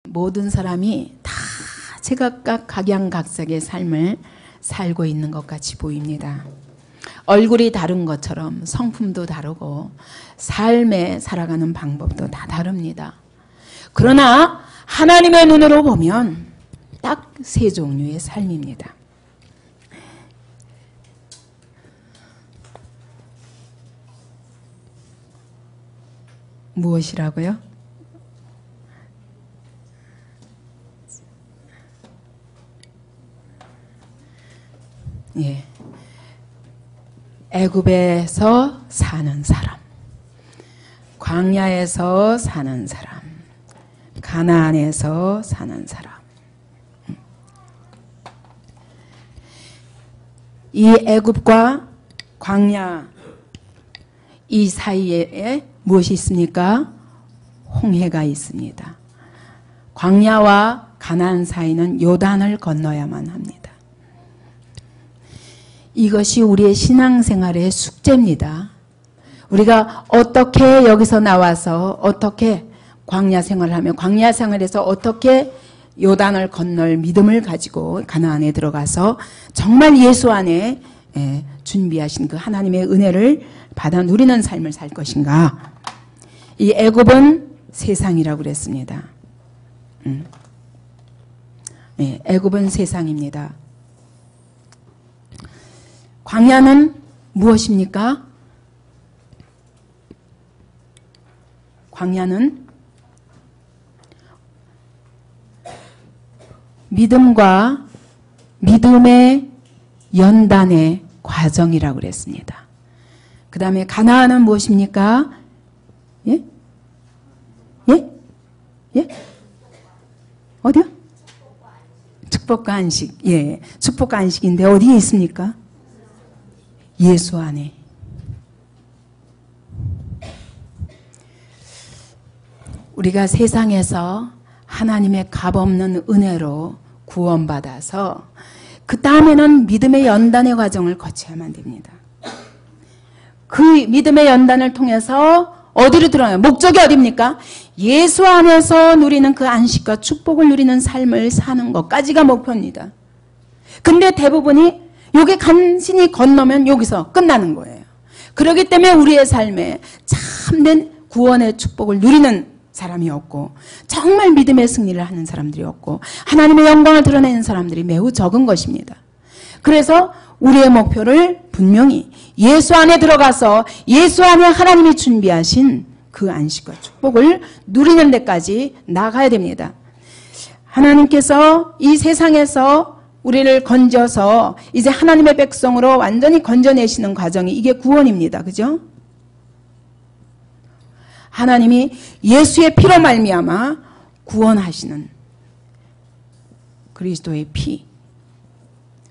모든 사람이 다 제각각 각양각색의 삶을 살고 있는 것 같이 보입니다. 얼굴이 다른 것처럼 성품도 다르고 삶에 살아가는 방법도 다 다릅니다. 그러나 하나님의 눈으로 보면 딱 세 종류의 삶입니다. 무엇이라고요? 예. 애굽에서 사는 사람, 광야에서 사는 사람, 가나안에서 사는 사람. 이 애굽과 광야 이 사이에 무엇이 있습니까? 홍해가 있습니다. 광야와 가나안 사이는 요단을 건너야만 합니다. 이것이 우리의 신앙생활의 숙제입니다. 우리가 어떻게 여기서 나와서 어떻게 광야 생활을 하며 광야 생활에서 어떻게 요단을 건널 믿음을 가지고 가나안에 들어가서 정말 예수 안에 준비하신 그 하나님의 은혜를 받아 누리는 삶을 살 것인가. 이 애굽은 세상이라고 그랬습니다. 애굽은 세상입니다. 광야는 무엇입니까? 광야는 믿음과 믿음의 연단의 과정이라고 그랬습니다. 그 다음에 가나안은 무엇입니까? 예? 예? 예? 어디요? 축복과 안식. 예. 축복과 안식인데 어디에 있습니까? 예수 안에. 우리가 세상에서 하나님의 값없는 은혜로 구원받아서 그 다음에는 믿음의 연단의 과정을 거쳐야만 됩니다. 그 믿음의 연단을 통해서 어디로 들어가요? 목적이 어디입니까? 예수 안에서 누리는 그 안식과 축복을 누리는 삶을 사는 것까지가 목표입니다. 근데 대부분이 여기 간신히 건너면 여기서 끝나는 거예요. 그렇기 때문에 우리의 삶에 참된 구원의 축복을 누리는 사람이 없고 정말 믿음의 승리를 하는 사람들이 없고 하나님의 영광을 드러내는 사람들이 매우 적은 것입니다. 그래서 우리의 목표를 분명히 예수 안에 들어가서 예수 안에 하나님이 준비하신 그 안식과 축복을 누리는 데까지 나가야 됩니다. 하나님께서 이 세상에서 우리를 건져서 이제 하나님의 백성으로 완전히 건져내시는 과정이 이게 구원입니다. 그죠? 하나님이 예수의 피로 말미암아 구원하시는 그리스도의 피,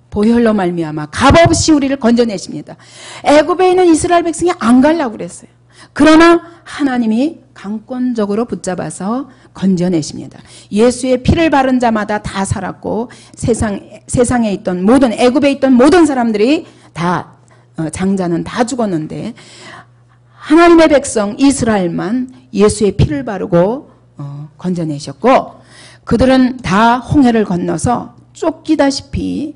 보혈로 말미암아 값없이 우리를 건져내십니다. 애굽에 있는 이스라엘 백성이 안 가려고 그랬어요. 그러나 하나님이 강권적으로 붙잡아서 건져내십니다. 예수의 피를 바른 자마다 다 살았고 세상에 있던 모든 애굽에 있던 모든 사람들이 다 장자는 다 죽었는데 하나님의 백성 이스라엘만 예수의 피를 바르고 건져내셨고 그들은 다 홍해를 건너서 쫓기다시피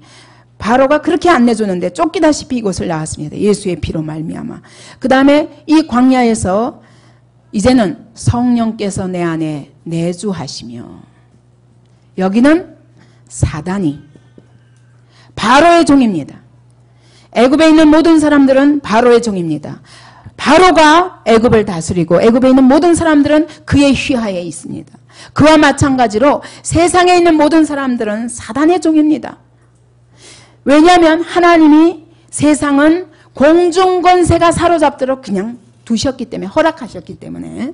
바로가 그렇게 안 내줬는데 쫓기다시피 이곳을 나왔습니다. 예수의 피로 말미암아. 그 다음에 이 광야에서 이제는 성령께서 내 안에 내주하시며 여기는 사단이 바로의 종입니다. 애굽에 있는 모든 사람들은 바로의 종입니다. 바로가 애굽을 다스리고 애굽에 있는 모든 사람들은 그의 휘하에 있습니다. 그와 마찬가지로 세상에 있는 모든 사람들은 사단의 종입니다. 왜냐하면 하나님이 세상은 공중권세가 사로잡도록 그냥 두셨기 때문에 허락하셨기 때문에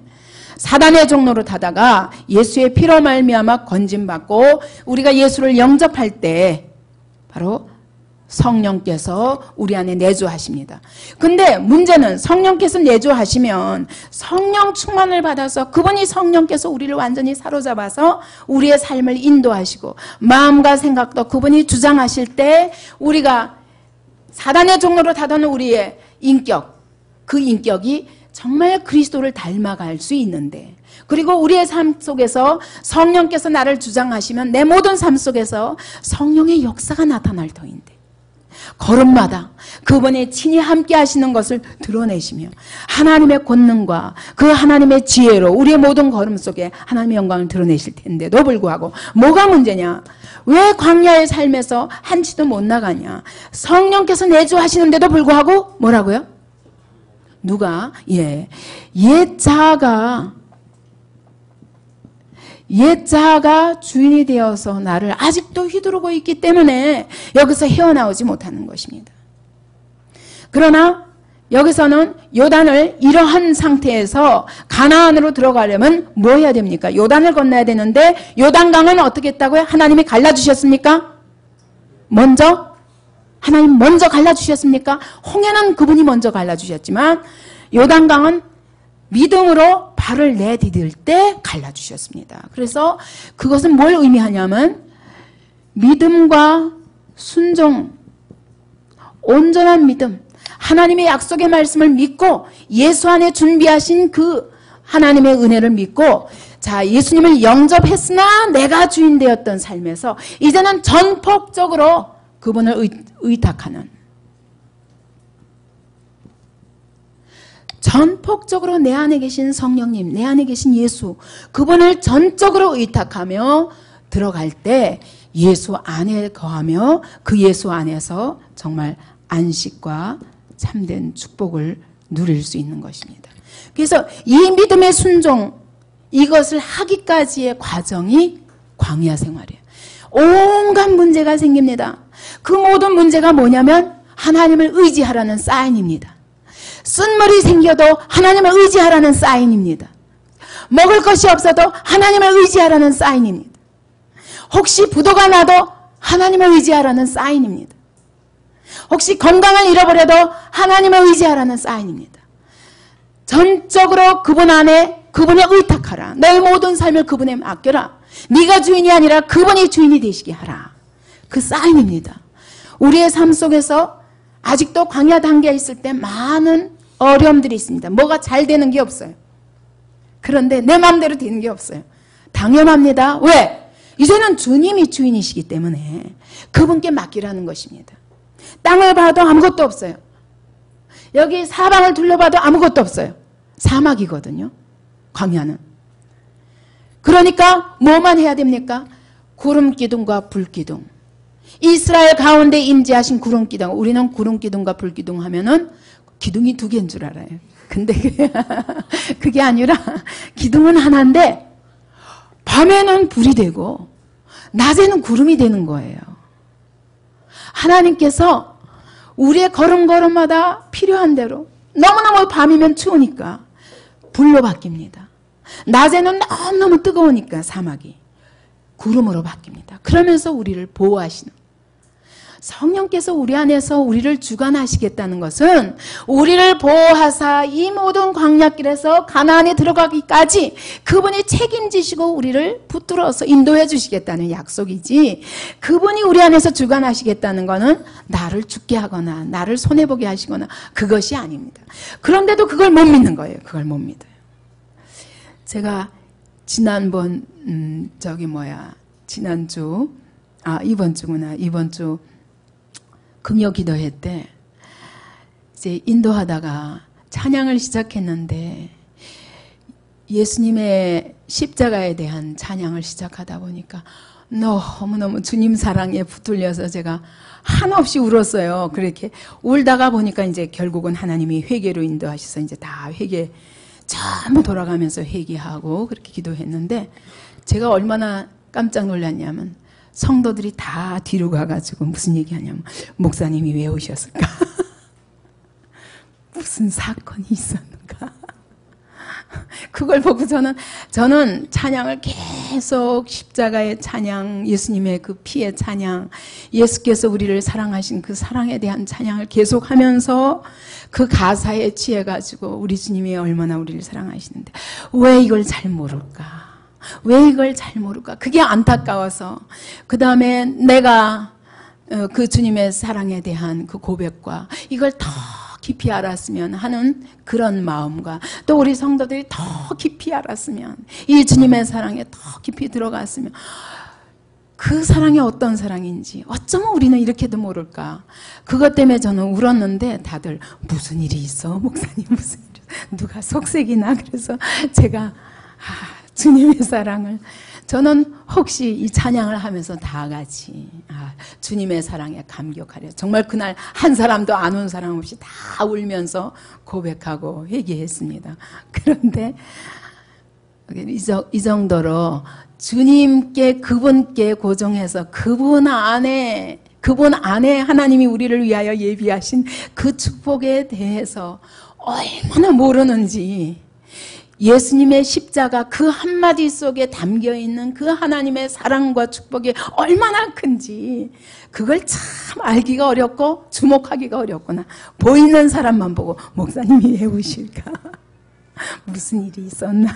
사단의 종로로 타다가 예수의 피로 말미암아 건짐받고 우리가 예수를 영접할 때 바로 성령께서 우리 안에 내주하십니다. 근데 문제는 성령께서 내주하시면 성령 충만을 받아서 그분이 성령께서 우리를 완전히 사로잡아서 우리의 삶을 인도하시고 마음과 생각도 그분이 주장하실 때 우리가 사단의 종로로 타던 우리의 인격, 그 인격이 정말 그리스도를 닮아갈 수 있는데, 그리고 우리의 삶 속에서 성령께서 나를 주장하시면 내 모든 삶 속에서 성령의 역사가 나타날 터인데, 걸음마다 그분의 친히 함께 하시는 것을 드러내시며 하나님의 권능과 그 하나님의 지혜로 우리의 모든 걸음 속에 하나님의 영광을 드러내실 텐데도 불구하고 뭐가 문제냐? 왜 광야의 삶에서 한치도 못 나가냐? 성령께서 내주하시는데도 불구하고 뭐라고요? 누가? 옛 자아가 주인이 되어서 나를 아직도 휘두르고 있기 때문에 여기서 헤어나오지 못하는 것입니다. 그러나 여기서는 요단을 이러한 상태에서 가나안으로 들어가려면 뭐 해야 됩니까? 요단을 건너야 되는데 요단강은 어떻게 했다고요? 하나님이 갈라주셨습니까? 하나님 먼저 갈라주셨습니까? 홍해는 그분이 먼저 갈라주셨지만 요단강은 믿음으로 발을 내디딜 때 갈라주셨습니다. 그래서 그것은 뭘 의미하냐면 믿음과 순종, 온전한 믿음, 하나님의 약속의 말씀을 믿고 예수 안에 준비하신 그 하나님의 은혜를 믿고, 자, 예수님을 영접했으나 내가 주인 되었던 삶에서 이제는 전폭적으로 그분을 의탁하는, 전폭적으로 내 안에 계신 성령님, 내 안에 계신 예수, 그분을 전적으로 의탁하며 들어갈 때 예수 안에 거하며 그 예수 안에서 정말 안식과 참된 축복을 누릴 수 있는 것입니다. 그래서 이 믿음의 순종, 이것을 하기까지의 과정이 광야 생활이에요. 온갖 문제가 생깁니다. 그 모든 문제가 뭐냐면 하나님을 의지하라는 사인입니다. 쓴물이 생겨도 하나님을 의지하라는 사인입니다. 먹을 것이 없어도 하나님을 의지하라는 사인입니다. 혹시 부도가 나도 하나님을 의지하라는 사인입니다. 혹시 건강을 잃어버려도 하나님을 의지하라는 사인입니다. 전적으로 그분 안에 그분에 의탁하라. 너의 모든 삶을 그분에 맡겨라. 네가 주인이 아니라 그분이 주인이 되시게 하라. 그 사인입니다. 우리의 삶 속에서 아직도 광야 단계에 있을 때 많은 어려움들이 있습니다. 뭐가 잘 되는 게 없어요. 그런데 내 마음대로 되는 게 없어요. 당연합니다. 왜? 이제는 주님이 주인이시기 때문에 그분께 맡기라는 것입니다. 땅을 봐도 아무것도 없어요. 여기 사방을 둘러봐도 아무것도 없어요. 사막이거든요. 광야는. 그러니까 뭐만 해야 됩니까? 구름기둥과 불기둥. 이스라엘 가운데 임재하신 구름기둥. 우리는 구름기둥과 불기둥 하면은 기둥이 두 개인 줄 알아요. 근데 그게 아니라 기둥은 하나인데 밤에는 불이 되고 낮에는 구름이 되는 거예요. 하나님께서 우리의 걸음걸음마다 필요한 대로, 너무너무 밤이면 추우니까 불로 바뀝니다. 낮에는 너무너무 뜨거우니까 사막이 구름으로 바뀝니다. 그러면서 우리를 보호하시는, 성령께서 우리 안에서 우리를 주관하시겠다는 것은 우리를 보호하사 이 모든 광야길에서 가나안에 들어가기까지 그분이 책임지시고 우리를 붙들어서 인도해 주시겠다는 약속이지, 그분이 우리 안에서 주관하시겠다는 것은 나를 죽게 하거나 나를 손해보게 하시거나 그것이 아닙니다. 그런데도 그걸 못 믿는 거예요. 그걸 못 믿어요. 제가 지난번 이번 주 금요 기도회 때 이제 인도하다가 찬양을 시작했는데 예수님의 십자가에 대한 찬양을 시작하다 보니까 너무너무 주님 사랑에 붙들려서 제가 한없이 울었어요. 그렇게 울다가 보니까 이제 결국은 하나님이 회개로 인도하셔서 이제 다 전부 돌아가면서 회개하고 그렇게 기도했는데, 제가 얼마나 깜짝 놀랐냐면 성도들이 다 뒤로 가가지고 무슨 얘기하냐면, 목사님이 왜 오셨을까? 무슨 사건이 있었는가? 그걸 보고 저는 찬양을 계속, 십자가의 찬양, 예수님의 그 피의 찬양, 예수께서 우리를 사랑하신 그 사랑에 대한 찬양을 계속하면서 그 가사에 취해가지고 우리 주님이 얼마나 우리를 사랑하시는데 왜 이걸 잘 모를까? 왜 이걸 잘 모를까? 그게 안타까워서 그 다음에 내가 그 주님의 사랑에 대한 그 고백과 이걸 더 깊이 알았으면 하는 그런 마음과 또 우리 성도들이 더 깊이 알았으면 이 주님의 사랑에 더 깊이 들어갔으면 그 사랑이 어떤 사랑인지 어쩌면 우리는 이렇게도 모를까. 그것 때문에 저는 울었는데 다들 무슨 일이 있어? 목사님 무슨 일이 있어? 누가 속색이나? 그래서 제가 주님의 사랑을 저는 혹시 이 찬양을 하면서 다 같이 주님의 사랑에 감격하려 정말 그날 한 사람도 안 온 사람 없이 다 울면서 고백하고 회개했습니다. 그런데 이 정도로 주님께 그분께 고정해서 그분 안에 하나님이 우리를 위하여 예비하신 그 축복에 대해서 얼마나 모르는지 예수님의 십자가 그 한마디 속에 담겨있는 그 하나님의 사랑과 축복이 얼마나 큰지 그걸 참 알기가 어렵고 주목하기가 어렵구나. 보이는 사람만 보고 목사님이 왜 우실까? 무슨 일이 있었나?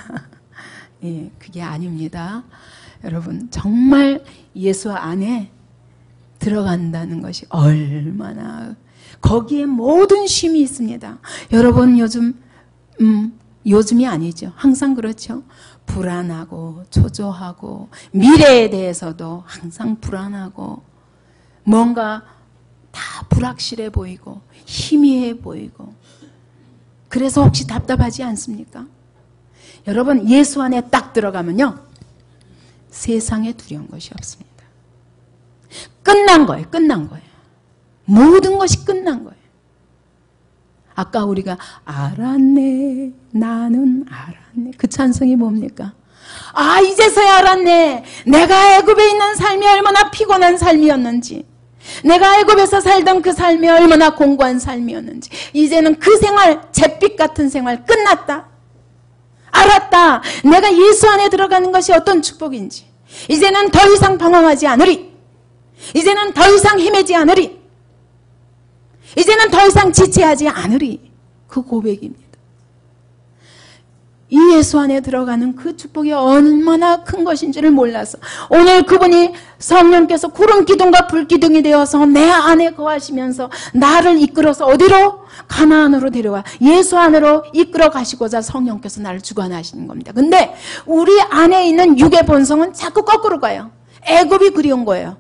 예, 그게 아닙니다. 여러분 정말 예수 안에 들어간다는 것이 얼마나 거기에 모든 쉼이 있습니다. 여러분 요즘이 아니죠. 항상 그렇죠. 불안하고 초조하고 미래에 대해서도 항상 불안하고 뭔가 다 불확실해 보이고 희미해 보이고 그래서 혹시 답답하지 않습니까? 여러분 예수 안에 딱 들어가면요. 세상에 두려운 것이 없습니다. 끝난 거예요. 끝난 거예요. 모든 것이 끝난 거예요. 아까 우리가 알았네 나는 알았네 그 찬송이 뭡니까? 이제서야 알았네 내가 애굽에 있는 삶이 얼마나 피곤한 삶이었는지 내가 애굽에서 살던 그 삶이 얼마나 공고한 삶이었는지 이제는 그 생활 잿빛 같은 생활 끝났다. 알았다. 내가 예수 안에 들어가는 것이 어떤 축복인지 이제는 더 이상 방황하지 않으리. 이제는 더 이상 헤매지 않으리. 이제는 더 이상 지체하지 않으리. 그 고백입니다. 이 예수 안에 들어가는 그 축복이 얼마나 큰 것인지를 몰라서 오늘 그분이 성령께서 구름 기둥과 불 기둥이 되어서 내 안에 거하시면서 나를 이끌어서 어디로? 가나안으로 데려와 예수 안으로 이끌어 가시고자 성령께서 나를 주관하시는 겁니다. 근데 우리 안에 있는 육의 본성은 자꾸 거꾸로 가요. 애굽이 그리운 거예요.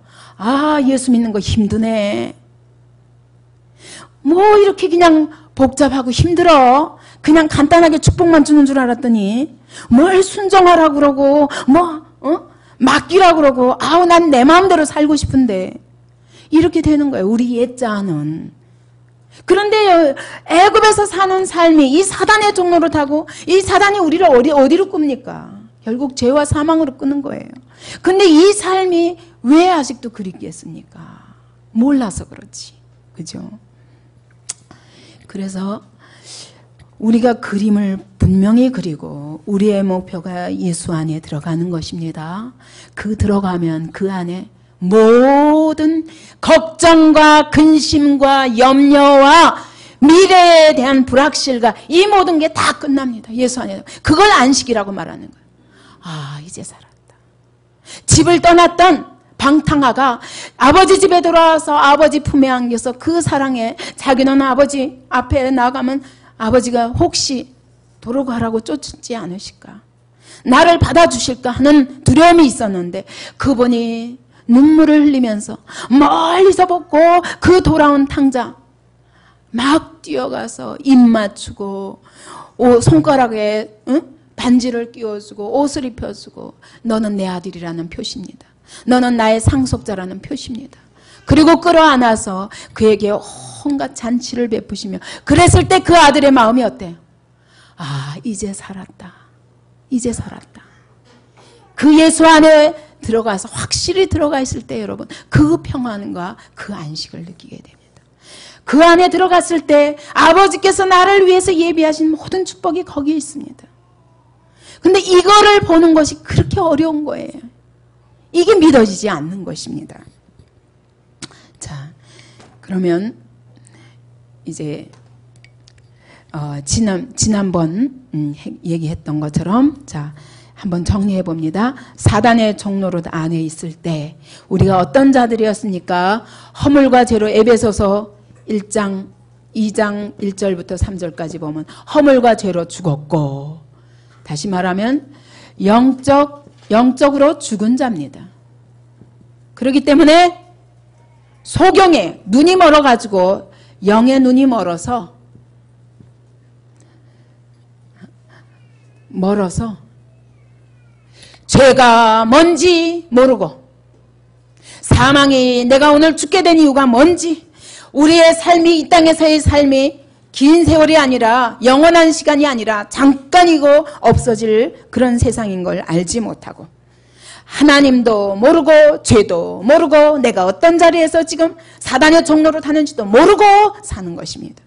예수 믿는 거 힘드네. 뭐 이렇게 그냥 복잡하고 힘들어. 그냥 간단하게 축복만 주는 줄 알았더니 뭘 순종하라고 그러고 맡기라고 그러고 난 내 마음대로 살고 싶은데 이렇게 되는 거예요. 우리 옛자는. 그런데 애굽에서 사는 삶이 이 사단의 종로를 타고 이 사단이 우리를 어디로 끕니까? 결국 죄와 사망으로 끄는 거예요. 근데 이 삶이 왜 아직도 그립겠습니까? 몰라서 그렇지. 그죠? 그래서 우리가 그림을 분명히 그리고 우리의 목표가 예수 안에 들어가는 것입니다. 들어가면 그 안에 모든 걱정과 근심과 염려와 미래에 대한 불확실과 이 모든 게 다 끝납니다. 예수 안에. 그걸 안식이라고 말하는 거예요. 이제 살았다. 집을 떠났던 방탕아가 아버지 집에 돌아와서 아버지 품에 안겨서 그 사랑에 자기는 아버지 앞에 나가면 아버지가 혹시 도로 가라고 쫓지 않으실까? 나를 받아주실까 하는 두려움이 있었는데 그분이 눈물을 흘리면서 멀리서 보고 그 돌아온 탕자 막 뛰어가서 입 맞추고 손가락에 반지를 끼워주고 옷을 입혀주고 너는 내 아들이라는 표시입니다. 너는 나의 상속자라는 표시입니다. 그리고 끌어안아서 그에게 온갖 잔치를 베푸시며 그랬을 때 그 아들의 마음이 어때요? 이제 살았다. 이제 살았다. 그 예수 안에 들어가서 확실히 들어가 있을 때 여러분 그 평안과 그 안식을 느끼게 됩니다. 그 안에 들어갔을 때 아버지께서 나를 위해서 예비하신 모든 축복이 거기에 있습니다. 근데 이거를 보는 것이 그렇게 어려운 거예요. 이게 믿어지지 않는 것입니다. 자, 그러면 이제 지난번 얘기했던 것처럼 자 한번 정리해 봅니다. 사단의 종로로 안에 있을 때 우리가 어떤 자들이었습니까? 허물과 죄로 에베소서 1장 2장 1절부터 3절까지 보면 허물과 죄로 죽었고, 다시 말하면 영적으로 죽은 자입니다. 그렇기 때문에 소경에 눈이 멀어가지고, 영의 눈이 멀어서 죄가 뭔지 모르고, 사망이 내가 오늘 죽게 된 이유가 뭔지, 우리의 삶이, 이 땅에서의 삶이 긴 세월이 아니라 영원한 시간이 아니라 잠깐이고 없어질 그런 세상인 걸 알지 못하고, 하나님도 모르고 죄도 모르고 내가 어떤 자리에서 지금 사단의 종로를 타는지도 모르고 사는 것입니다.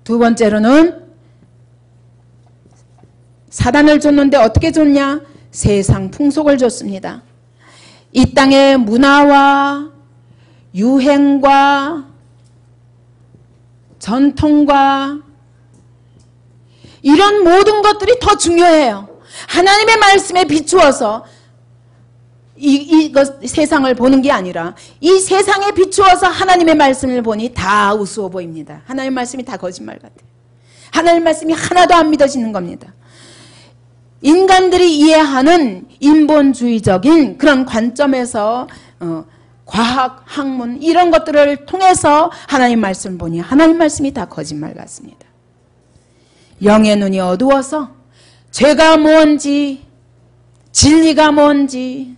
두 번째로는 사단을 줬는데 어떻게 줬냐? 세상 풍속을 줬습니다. 이 땅의 문화와 유행과 전통과 이런 모든 것들이 더 중요해요. 하나님의 말씀에 비추어서 세상을 보는 게 아니라, 이 세상에 비추어서 하나님의 말씀을 보니 다 우스워 보입니다. 하나님의 말씀이 다 거짓말 같아요. 하나님의 말씀이 하나도 안 믿어지는 겁니다. 인간들이 이해하는 인본주의적인 그런 관점에서 과학, 학문 이런 것들을 통해서 하나님 말씀을 보니 하나님 말씀이 다 거짓말 같습니다. 영의 눈이 어두워서 죄가 뭔지, 진리가 뭔지,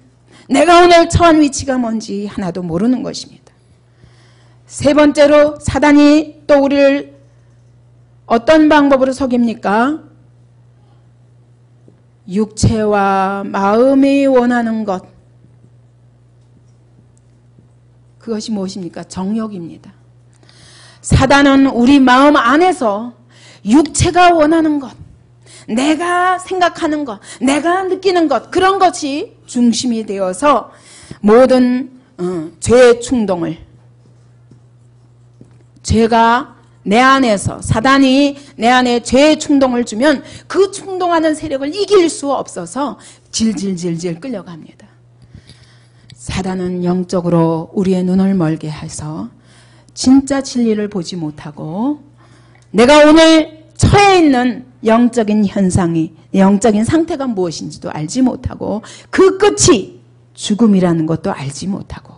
내가 오늘 처한 위치가 뭔지 하나도 모르는 것입니다. 세 번째로 사단이 또 우리를 어떤 방법으로 속입니까? 육체와 마음이 원하는 것, 그것이 무엇입니까? 정욕입니다. 사단은 우리 마음 안에서 육체가 원하는 것, 내가 생각하는 것, 내가 느끼는 것, 그런 것이 중심이 되어서 모든 죄의 충동을, 죄가 내 안에서, 사단이 내 안에 죄의 충동을 주면 그 충동하는 세력을 이길 수 없어서 질질질질 끌려갑니다. 사단은 영적으로 우리의 눈을 멀게 해서 진짜 진리를 보지 못하고, 내가 오늘 처해 있는 영적인 현상이, 영적인 상태가 무엇인지도 알지 못하고, 그 끝이 죽음이라는 것도 알지 못하고,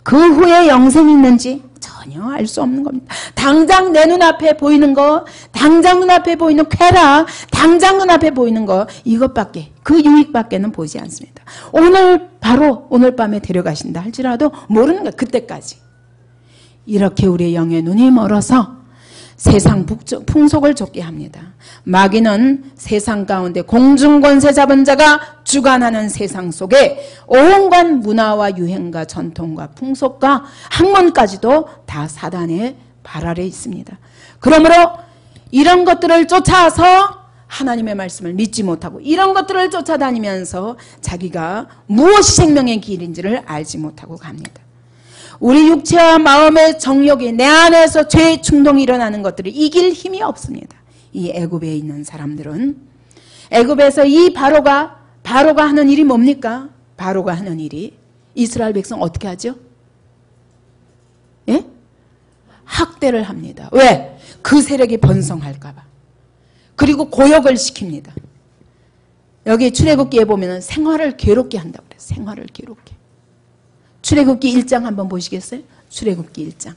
그 후에 영생이 있는지 전혀 알 수 없는 겁니다. 당장 내 눈앞에 보이는 거, 당장 눈앞에 보이는 쾌락, 당장 눈앞에 보이는 거, 이것밖에, 그 유익밖에는 보지 않습니다. 오늘 바로 오늘 밤에 데려가신다 할지라도 모르는 거예요. 그때까지. 이렇게 우리의 영의 눈이 멀어서 세상 풍속을 좇게 합니다. 마귀는 세상 가운데 공중권세 잡은 자가 주관하는 세상 속에 온갖 문화와 유행과 전통과 풍속과 학문까지도 다 사단의 발 아래 있습니다. 그러므로 이런 것들을 쫓아서 하나님의 말씀을 믿지 못하고, 이런 것들을 쫓아다니면서 자기가 무엇이 생명의 길인지를 알지 못하고 갑니다. 우리 육체와 마음의 정욕이, 내 안에서 죄의 충동이 일어나는 것들을 이길 힘이 없습니다. 이 애굽에 있는 사람들은, 애굽에서 이 바로가 하는 일이 뭡니까? 바로가 하는 일이 이스라엘 백성 어떻게 하죠? 예? 학대를 합니다. 왜? 그 세력이 번성할까 봐. 그리고 고역을 시킵니다. 여기 출애굽기에 보면 생활을 괴롭게 한다고 그래요. 생활을 괴롭게. 출애굽기 1장 한번 보시겠어요? 출애굽기 1장.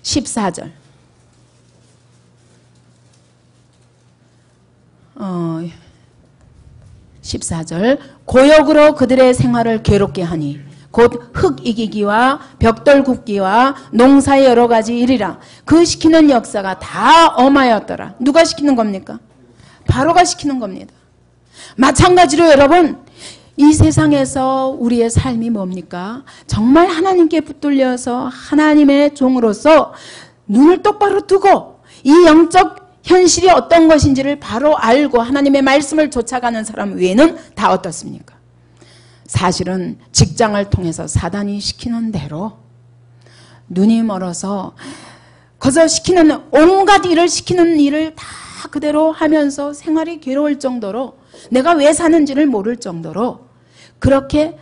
(14절) 14절 고역으로 그들의 생활을 괴롭게 하니 곧 흙 이기기와 벽돌 굽기와 농사의 여러 가지 일이라. 그 시키는 역사가 다 엄하였더라. 누가 시키는 겁니까? 바로가 시키는 겁니다. 마찬가지로 여러분, 이 세상에서 우리의 삶이 뭡니까? 정말 하나님께 붙들려서 하나님의 종으로서 눈을 똑바로 뜨고 이 영적 현실이 어떤 것인지를 바로 알고 하나님의 말씀을 쫓아가는 사람 외에는 다 어떻습니까? 사실은 직장을 통해서 사단이 시키는 대로 눈이 멀어서 거기서 시키는 온갖 일을 시키는 일을 다 그대로 하면서 생활이 괴로울 정도로, 내가 왜 사는지를 모를 정도로 그렇게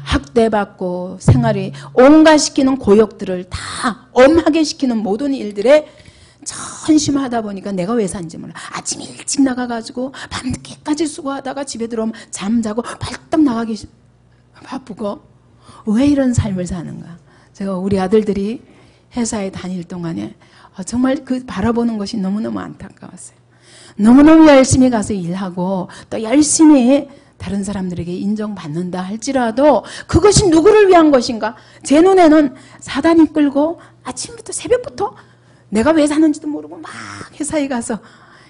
학대받고 생활이 온갖 시키는 고역들을 다 엄하게 시키는 모든 일들에 전심하다 보니까 내가 왜 사는지 몰라. 아침 일찍 나가가지고 밤늦게까지 수고하다가 집에 들어오면 잠자고 발떡 나가기 바쁘고 왜 이런 삶을 사는가. 제가 우리 아들들이 회사에 다닐 동안에 정말 그 바라보는 것이 너무너무 안타까웠어요. 너무너무 열심히 가서 일하고 또 열심히 다른 사람들에게 인정받는다 할지라도 그것이 누구를 위한 것인가? 제 눈에는 사단이 끌고 아침부터 새벽부터 내가 왜 사는지도 모르고 막 회사에 가서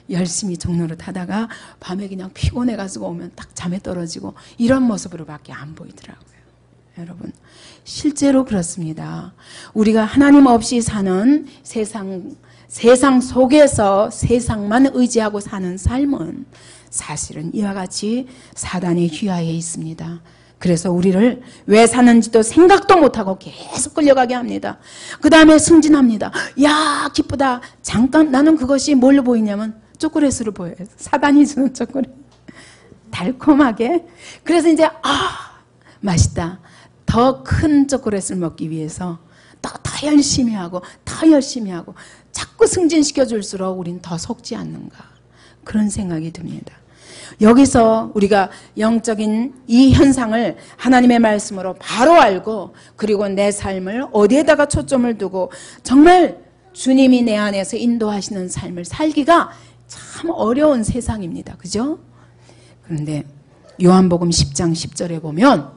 열심히 종로를 타다가 밤에 그냥 피곤해가지고 오면 딱 잠에 떨어지고 이런 모습으로밖에 안 보이더라고요. 여러분 실제로 그렇습니다. 우리가 하나님 없이 사는 세상 속에서 세상만 의지하고 사는 삶은 사실은 이와 같이 사단의 휘하에 있습니다. 그래서 우리를 왜 사는지도 생각도 못하고 계속 끌려가게 합니다. 그 다음에 승진합니다. 야 기쁘다. 잠깐 나는 그것이 뭘로 보이냐면 초콜릿으로 보여요. 사단이 주는 초콜릿. 달콤하게. 그래서 이제 맛있다. 더 큰 초콜릿을 먹기 위해서 더 열심히 하고 더 열심히 하고 자꾸 승진시켜 줄수록 우린 더 속지 않는가. 그런 생각이 듭니다. 여기서 우리가 영적인 이 현상을 하나님의 말씀으로 바로 알고 그리고 내 삶을 어디에다가 초점을 두고 정말 주님이 내 안에서 인도하시는 삶을 살기가 참 어려운 세상입니다. 그죠? 그런데 요한복음 10장 10절에 보면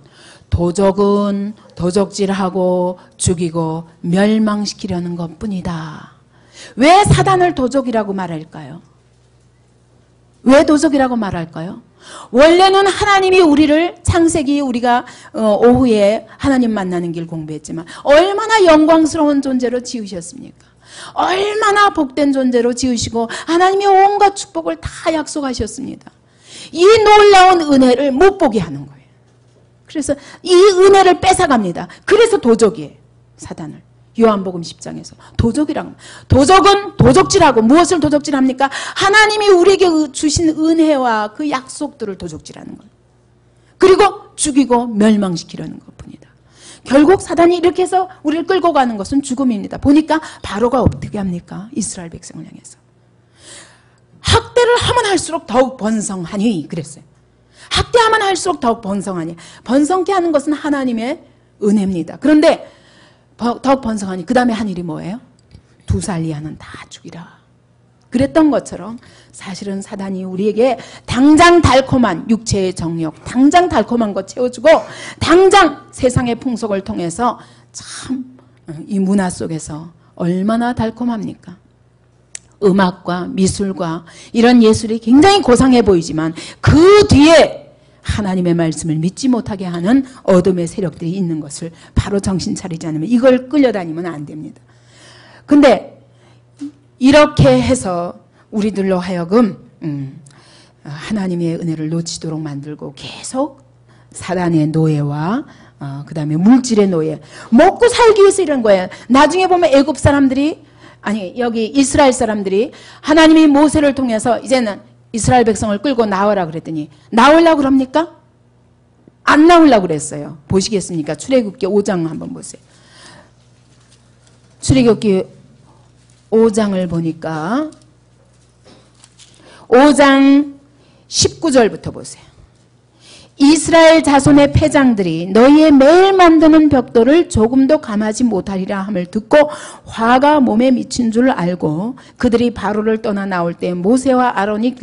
도적은 도적질하고 죽이고 멸망시키려는 것뿐이다. 왜 사단을 도적이라고 말할까요? 왜 도적이라고 말할까요? 원래는 하나님이 우리를 창세기 우리가 오후에 하나님 만나는 길 공부했지만 얼마나 영광스러운 존재로 지으셨습니까? 얼마나 복된 존재로 지으시고 하나님이 온갖 축복을 다 약속하셨습니다. 이 놀라운 은혜를 못 보게 하는 거예요. 그래서 이 은혜를 뺏어갑니다. 그래서 도적이에요. 사단을. 요한복음 10장에서 도적이라고. 도적은 도적질하고 무엇을 도적질합니까? 하나님이 우리에게 주신 은혜와 그 약속들을 도적질하는 거예요. 그리고 죽이고 멸망시키려는 것뿐이다. 결국 사단이 이렇게 해서 우리를 끌고 가는 것은 죽음입니다. 보니까 바로가 어떻게 합니까? 이스라엘 백성을 향해서. 학대를 하면 할수록 더욱 번성하니 그랬어요. 학대하면 할수록 더욱 번성하니. 번성케 하는 것은 하나님의 은혜입니다. 그런데 더욱 번성하니 그 다음에 한 일이 뭐예요? 두 살 이하는 다 죽이라. 그랬던 것처럼 사실은 사단이 우리에게 당장 달콤한 육체의 정욕, 당장 달콤한 것 채워주고 당장 세상의 풍속을 통해서 참 이 문화 속에서 얼마나 달콤합니까? 음악과 미술과 이런 예술이 굉장히 고상해 보이지만 그 뒤에 하나님의 말씀을 믿지 못하게 하는 어둠의 세력들이 있는 것을 바로 정신 차리지 않으면 이걸 끌려다니면 안 됩니다. 근데 이렇게 해서 우리들로 하여금 하나님의 은혜를 놓치도록 만들고 계속 사단의 노예와 그 다음에 물질의 노예, 먹고 살기 위해서 이런 거예요. 나중에 보면 애굽 사람들이 여기 이스라엘 사람들이 하나님이 모세를 통해서 이제는 이스라엘 백성을 끌고 나오라 그랬더니 나오려고 그럽니까? 안 나오려고 그랬어요. 보시겠습니까? 출애굽기 5장 한번 보세요. 출애굽기 5장을 보니까 5장 19절부터 보세요. 이스라엘 자손의 패장들이 너희의 매일 만드는 벽돌을 조금도 감하지 못하리라 함을 듣고 화가 몸에 미친 줄 알고 그들이 바로를 떠나 나올 때 모세와 아론이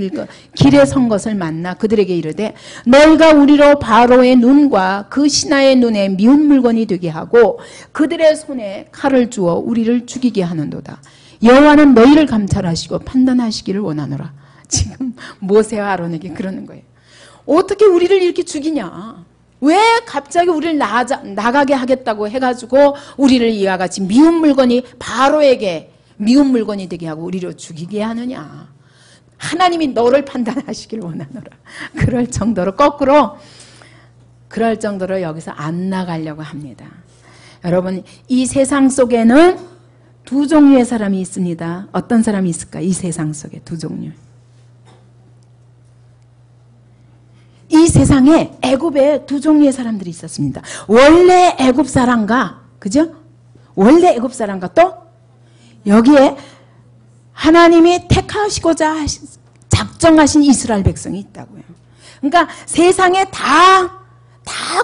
길에 선 것을 만나 그들에게 이르되 너희가 우리로 바로의 눈과 그 신하의 눈에 미운 물건이 되게 하고 그들의 손에 칼을 주어 우리를 죽이게 하는도다. 여호와는 너희를 감찰하시고 판단하시기를 원하노라. 지금 모세와 아론에게 그러는 거예요. 어떻게 우리를 이렇게 죽이냐? 왜 갑자기 우리를 나가게 하겠다고 해가지고 우리를 이와 같이 미운 물건이 바로에게 미운 물건이 되게 하고 우리를 죽이게 하느냐? 하나님이 너를 판단하시길 원하노라. 그럴 정도로 거꾸로 그럴 정도로 여기서 안 나가려고 합니다. 여러분 이 세상 속에는 두 종류의 사람이 있습니다. 어떤 사람이 있을까? 이 세상 속에 두 종류. 이 이 세상에 애굽에 두 종류의 사람들이 있었습니다. 원래 애굽 사람과, 그죠? 원래 애굽 사람과 또 여기에 하나님이 택하시고자 작정하신 이스라엘 백성이 있다고요. 그러니까 세상에 다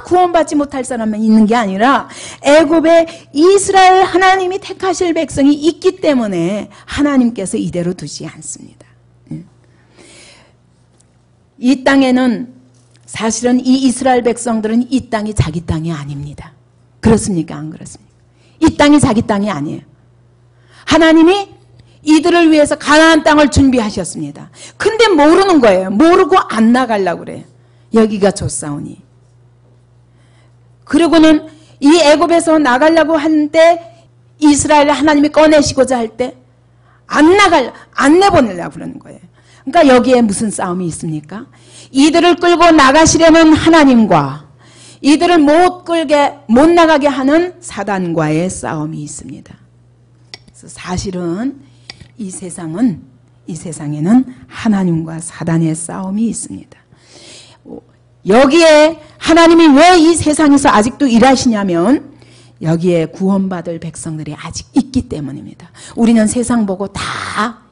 구원받지 못할 사람만 있는 게 아니라 애굽에 이스라엘 하나님이 택하실 백성이 있기 때문에 하나님께서 이대로 두지 않습니다. 이 땅에는 사실은 이 이스라엘 백성들은 이 땅이 자기 땅이 아닙니다. 그렇습니까? 안 그렇습니까? 이 땅이 자기 땅이 아니에요. 하나님이 이들을 위해서 가나안 땅을 준비하셨습니다. 근데 모르는 거예요. 모르고 안 나가려고 그래요. 여기가 좋사오니. 그리고는 이 애굽에서 나가려고 하는데 이스라엘을 하나님이 꺼내시고자 할 때 안 내보내려고 그러는 거예요. 그러니까 여기에 무슨 싸움이 있습니까? 이들을 끌고 나가시려는 하나님과 이들을 못 나가게 하는 사단과의 싸움이 있습니다. 그래서 사실은 이 세상에는 하나님과 사단의 싸움이 있습니다. 여기에 하나님이 왜 이 세상에서 아직도 일하시냐면 여기에 구원받을 백성들이 아직 있기 때문입니다. 우리는 세상 보고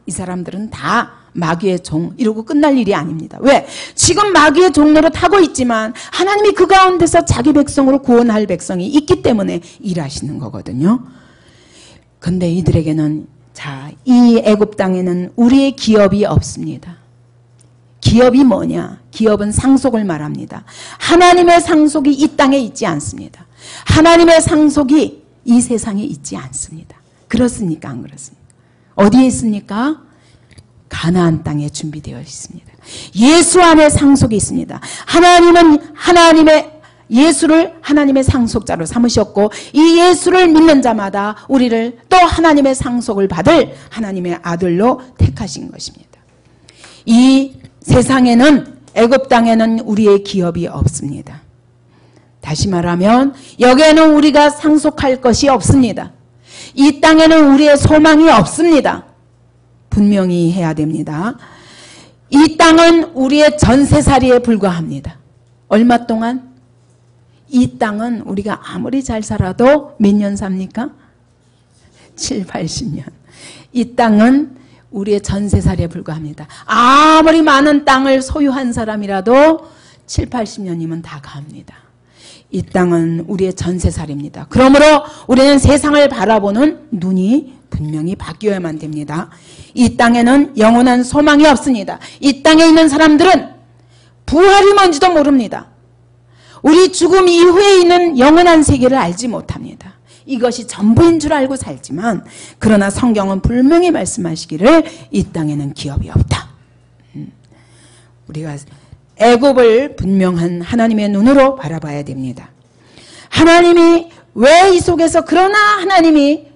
이 사람들은 다 마귀의 종 이러고 끝날 일이 아닙니다. 왜? 지금 마귀의 종로로 타고 있지만 하나님이 그 가운데서 자기 백성으로 구원할 백성이 있기 때문에 일하시는 거거든요. 근데 이들에게는 이 애굽 땅에는 우리의 기업이 없습니다. 기업이 뭐냐? 기업은 상속을 말합니다. 하나님의 상속이 이 땅에 있지 않습니다. 하나님의 상속이 이 세상에 있지 않습니다. 그렇습니까? 안 그렇습니까? 어디에 있습니까? 가나안 땅에 준비되어 있습니다. 예수 안에 상속이 있습니다. 하나님은 예수를 하나님의 상속자로 삼으셨고 이 예수를 믿는 자마다 우리를 또 하나님의 상속을 받을 하나님의 아들로 택하신 것입니다. 이 세상에는 애굽 땅에는 우리의 기업이 없습니다. 다시 말하면 여기에는 우리가 상속할 것이 없습니다. 이 땅에는 우리의 소망이 없습니다. 분명히 해야 됩니다. 이 땅은 우리의 전세살이에 불과합니다. 얼마 동안? 이 땅은 우리가 아무리 잘 살아도 몇 년 삽니까? 7, 80년. 이 땅은 우리의 전세살이에 불과합니다. 아무리 많은 땅을 소유한 사람이라도 7, 80년이면 다 갑니다. 이 땅은 우리의 전세살입니다. 그러므로 우리는 세상을 바라보는 눈이 분명히 바뀌어야만 됩니다. 이 땅에는 영원한 소망이 없습니다. 이 땅에 있는 사람들은 부활이 뭔지도 모릅니다. 우리 죽음 이후에 있는 영원한 세계를 알지 못합니다. 이것이 전부인 줄 알고 살지만 그러나 성경은 분명히 말씀하시기를 이 땅에는 기업이 없다. 우리가 애굽을 분명한 하나님의 눈으로 바라봐야 됩니다. 하나님이 왜 이 속에서 그러나 하나님이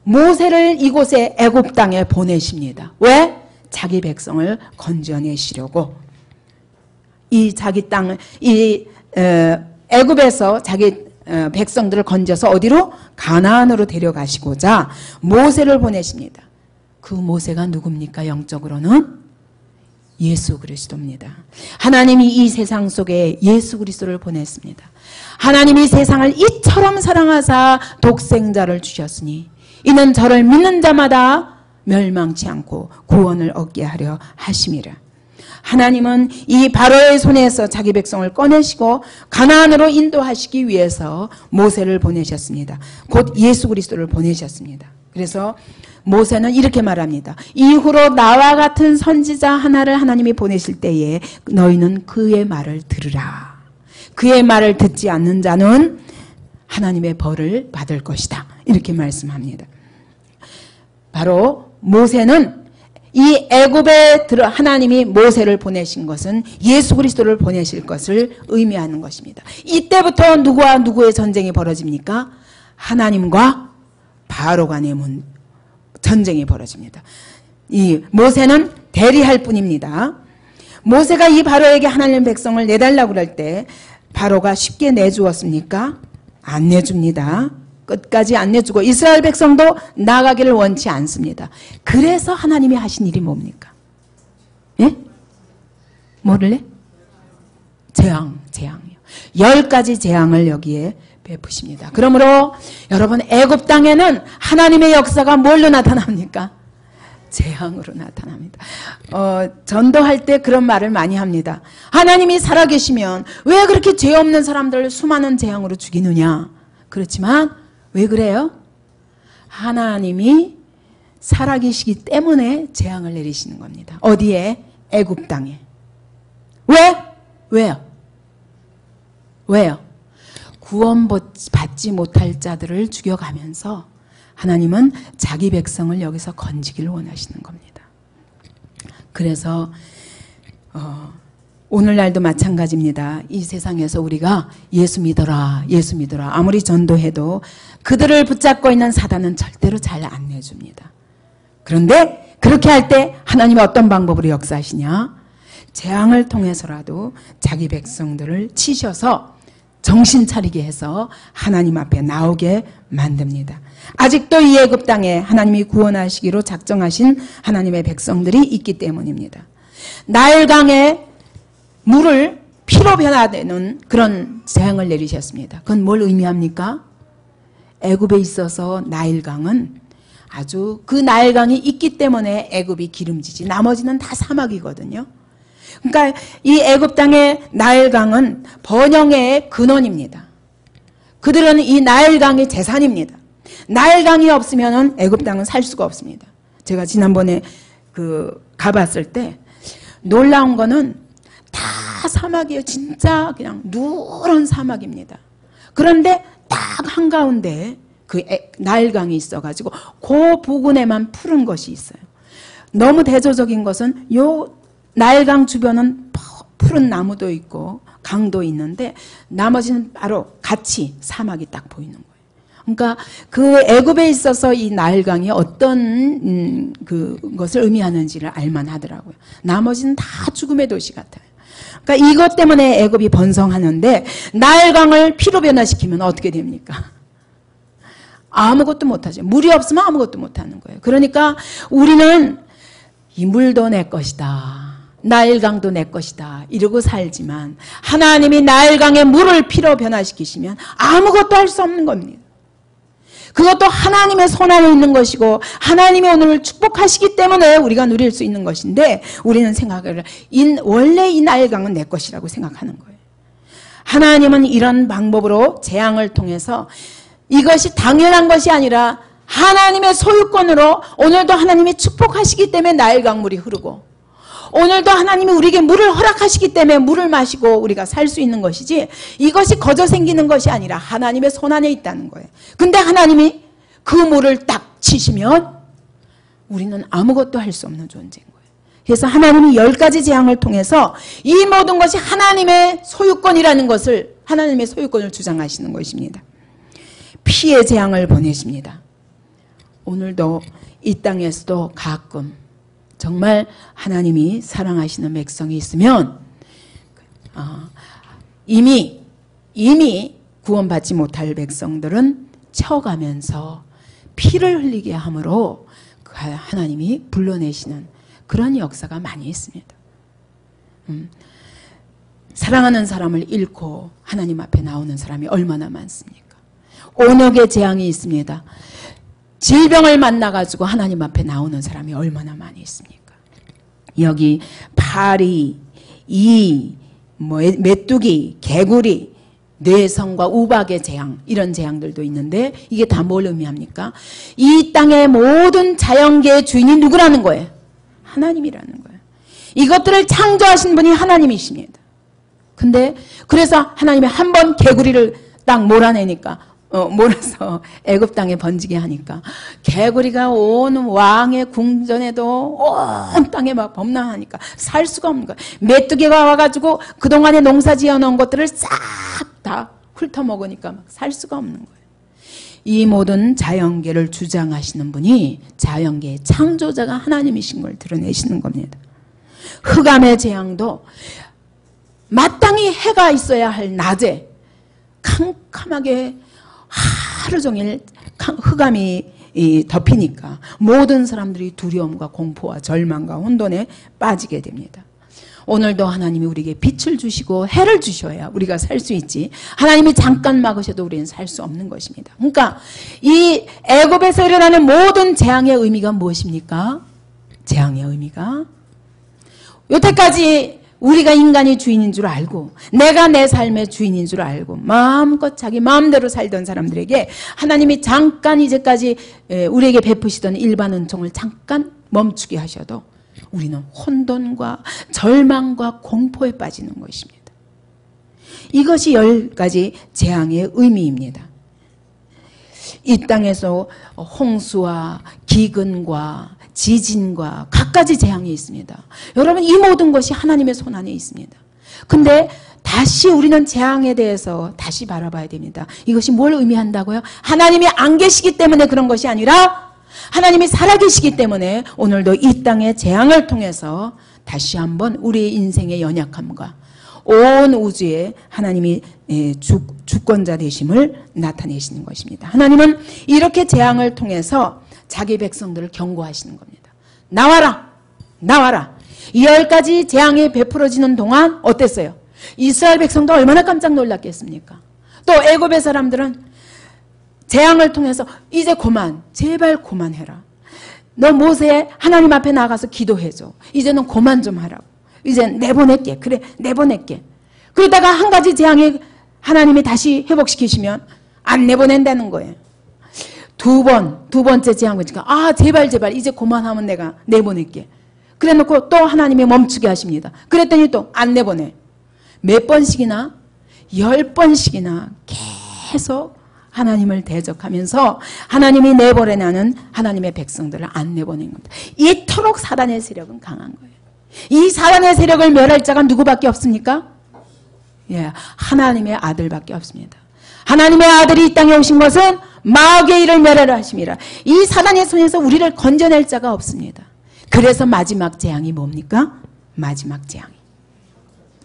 모세를 이곳에 애굽 땅에 보내십니다. 왜? 자기 백성을 건져내시려고. 이 자기 땅을 애굽에서 자기 백성들을 건져서 어디로? 가나안으로 데려가시고자 모세를 보내십니다. 그 모세가 누굽니까? 영적으로는 예수 그리스도입니다. 하나님이 이 세상 속에 예수 그리스도를 보냈습니다. 하나님이 세상을 이처럼 사랑하사 독생자를 주셨으니 이는 저를 믿는 자마다 멸망치 않고 구원을 얻게 하려 하심이라. 하나님은 이 바로의 손에서 자기 백성을 꺼내시고 가나안으로 인도하시기 위해서 모세를 보내셨습니다. 곧 예수 그리스도를 보내셨습니다. 그래서 모세는 이렇게 말합니다. 이후로 나와 같은 선지자 하나를 하나님이 보내실 때에 너희는 그의 말을 들으라. 그의 말을 듣지 않는 자는 하나님의 벌을 받을 것이다. 이렇게 말씀합니다. 바로 모세는 이 애굽에 하나님이 모세를 보내신 것은 예수 그리스도를 보내실 것을 의미하는 것입니다. 이때부터 누구와 누구의 전쟁이 벌어집니까? 하나님과 바로 간의 전쟁이 벌어집니다. 이 모세는 대리할 뿐입니다. 모세가 이 바로에게 하나님 백성을 내달라고 그럴 때 바로가 쉽게 내주었습니까? 안 내줍니다. 끝까지 안 내주고 이스라엘 백성도 나가기를 원치 않습니다. 그래서 하나님이 하신 일이 뭡니까? 예? 뭐를래? 재앙이요. 10가지 재앙을 여기에 베푸십니다. 그러므로 여러분, 애굽 땅에는 하나님의 역사가 뭘로 나타납니까? 재앙으로 나타납니다. 전도할 때 그런 말을 많이 합니다. 하나님이 살아계시면 왜 그렇게 죄 없는 사람들을 수많은 재앙으로 죽이느냐? 그렇지만 왜 그래요? 하나님이 살아계시기 때문에 재앙을 내리시는 겁니다. 어디에? 애굽 땅에. 왜요? 구원받지 못할 자들을 죽여가면서 하나님은 자기 백성을 여기서 건지기를 원하시는 겁니다. 그래서 오늘날도 마찬가지입니다. 이 세상에서 우리가 예수 믿어라, 예수 믿어라 아무리 전도해도 그들을 붙잡고 있는 사단은 절대로 잘 안 내줍니다. 그런데 그렇게 할 때 하나님이 어떤 방법으로 역사하시냐? 재앙을 통해서라도 자기 백성들을 치셔서 정신 차리게 해서 하나님 앞에 나오게 만듭니다. 아직도 이 애굽 땅에 하나님이 구원하시기로 작정하신 하나님의 백성들이 있기 때문입니다. 나일강에 물을 피로 변화되는 그런 재앙을 내리셨습니다. 그건 뭘 의미합니까? 애굽에 있어서 나일강은 아주 그 나일강이 있기 때문에 애굽이 기름지지 나머지는 다 사막이거든요. 그러니까 이 애굽 땅의 나일강은 번영의 근원입니다. 그들은 이 나일강이 재산입니다. 나일강이 없으면 애굽 땅은 살 수가 없습니다. 제가 지난번에 가봤을 때 놀라운 거는 다 사막이에요. 진짜 그냥 누런 사막입니다. 그런데 딱 한가운데 그 나일강이 있어가지고 그 부근에만 푸른 것이 있어요. 너무 대조적인 것은 요 나일강 주변은 푸른 나무도 있고 강도 있는데 나머지는 바로 같이 사막이 딱 보이는 거예요. 그러니까 그 애굽에 있어서 이 나일강이 어떤 그것을 의미하는지를 알만 하더라고요. 나머지는 다 죽음의 도시 같아요. 그러니까 이것 때문에 애굽이 번성하는데 나일강을 피로 변화시키면 어떻게 됩니까? 아무것도 못하죠. 물이 없으면 아무것도 못하는 거예요. 그러니까 우리는 이 물도 내 것이다. 나일강도 내 것이다. 이러고 살지만 하나님이 나일강의 물을 피로 변화시키시면 아무것도 할 수 없는 겁니다. 그것도 하나님의 손 안에 있는 것이고 하나님이 오늘을 축복하시기 때문에 우리가 누릴 수 있는 것인데 우리는 생각을 원래 이 나일강은 내 것이라고 생각하는 거예요. 하나님은 이런 방법으로 재앙을 통해서 이것이 당연한 것이 아니라 하나님의 소유권으로 오늘도 하나님이 축복하시기 때문에 나일강 물이 흐르고 오늘도 하나님이 우리에게 물을 허락하시기 때문에 물을 마시고 우리가 살 수 있는 것이지 이것이 거저 생기는 것이 아니라 하나님의 손 안에 있다는 거예요. 근데 하나님이 그 물을 딱 치시면 우리는 아무것도 할 수 없는 존재인 거예요. 그래서 하나님이 10가지 재앙을 통해서 이 모든 것이 하나님의 소유권이라는 것을 하나님의 소유권을 주장하시는 것입니다. 피의 재앙을 보내십니다. 오늘도 이 땅에서도 가끔 정말 하나님이 사랑하시는 백성이 있으면 이미 구원받지 못할 백성들은 쳐가면서 피를 흘리게 함으로 하나님이 불러내시는 그런 역사가 많이 있습니다. 사랑하는 사람을 잃고 하나님 앞에 나오는 사람이 얼마나 많습니까? 온역의 재앙이 있습니다. 질병을 만나가지고 하나님 앞에 나오는 사람이 얼마나 많이 있습니까? 여기 파리, 메뚜기, 개구리, 뇌성과 우박의 재앙 이런 재앙들도 있는데 이게 다 뭘 의미합니까? 이 땅의 모든 자연계의 주인이 누구라는 거예요? 하나님이라는 거예요. 이것들을 창조하신 분이 하나님이십니다. 근데 그래서 하나님이 한 번 개구리를 딱 몰아내니까 몰아서 애굽 땅에 번지게 하니까 개구리가 온 왕의 궁전에도 온 땅에 막 범람하니까 살 수가 없는 거예요. 메뚜기가 와가지고 그동안에 농사 지어놓은 것들을 싹 다 훑어먹으니까 막 살 수가 없는 거예요. 이 모든 자연계를 주장하시는 분이 자연계의 창조자가 하나님이신 걸 드러내시는 겁니다. 흑암의 재앙도 마땅히 해가 있어야 할 낮에 캄캄하게 하루 종일 흑암이 덮이니까 모든 사람들이 두려움과 공포와 절망과 혼돈에 빠지게 됩니다. 오늘도 하나님이 우리에게 빛을 주시고 해를 주셔야 우리가 살 수 있지. 하나님이 잠깐 막으셔도 우리는 살 수 없는 것입니다. 그러니까 이 애굽에서 일어나는 모든 재앙의 의미가 무엇입니까? 재앙의 의미가 여태까지 우리가 인간이 주인인 줄 알고 내가 내 삶의 주인인 줄 알고 마음껏 자기 마음대로 살던 사람들에게 하나님이 잠깐 이제까지 우리에게 베푸시던 일반 은총을 잠깐 멈추게 하셔도 우리는 혼돈과 절망과 공포에 빠지는 것입니다. 이것이 10가지 재앙의 의미입니다. 이 땅에서 홍수와 기근과 지진과 갖가지 재앙이 있습니다. 여러분, 이 모든 것이 하나님의 손 안에 있습니다. 근데 다시 우리는 재앙에 대해서 다시 바라봐야 됩니다. 이것이 뭘 의미한다고요? 하나님이 안 계시기 때문에 그런 것이 아니라 하나님이 살아계시기 때문에 오늘도 이 땅의 재앙을 통해서 다시 한번 우리의 인생의 연약함과 온 우주에 하나님이 주권자 되심을 나타내시는 것입니다. 하나님은 이렇게 재앙을 통해서 자기 백성들을 경고하시는 겁니다. 나와라! 나와라! 이 10가지 재앙이 베풀어지는 동안 어땠어요? 이스라엘 백성도 얼마나 깜짝 놀랐겠습니까? 또 애굽의 사람들은 재앙을 통해서 이제 그만, 제발 그만해라. 너 모세 하나님 앞에 나가서 기도해줘. 이제는 그만 좀 하라고. 이제 내보낼게. 그래, 내보낼게. 그러다가 한 가지 재앙이 하나님이 다시 회복시키시면 안 내보낸다는 거예요. 두 번째 재앙 보니까 제발 이제 그만하면 내가 내보낼게. 그래 놓고 또 하나님이 멈추게 하십니다. 그랬더니 또 안 내보내. 몇 번씩이나 10번씩이나 계속 하나님을 대적하면서 하나님이 내보내라는 하나님의 백성들을 안 내보낸 겁니다. 이토록 사단의 세력은 강한 거예요. 이 사단의 세력을 멸할 자가 누구밖에 없습니까? 예, 하나님의 아들밖에 없습니다. 하나님의 아들이 이 땅에 오신 것은 마귀의 일을 멸하려 하심이라. 이 사단의 손에서 우리를 건져낼 자가 없습니다. 그래서 마지막 재앙이 뭡니까? 마지막 재앙이